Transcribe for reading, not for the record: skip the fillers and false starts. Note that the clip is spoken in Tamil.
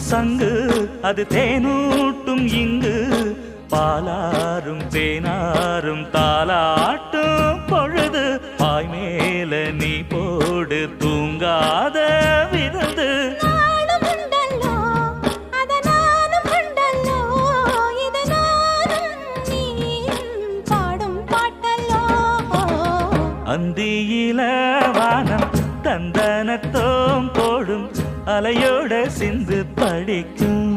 சங்கு அது தேனூட்டும் இங்கு பாலாரும் தேனாரும் தாலாட்டும் பொழுது பாய் மேல நீ போடு தூங்காத விருந்து அந்தியில வானம் தந்தனத்தோம் போடும் அலையோட சிந்து படிக்கும்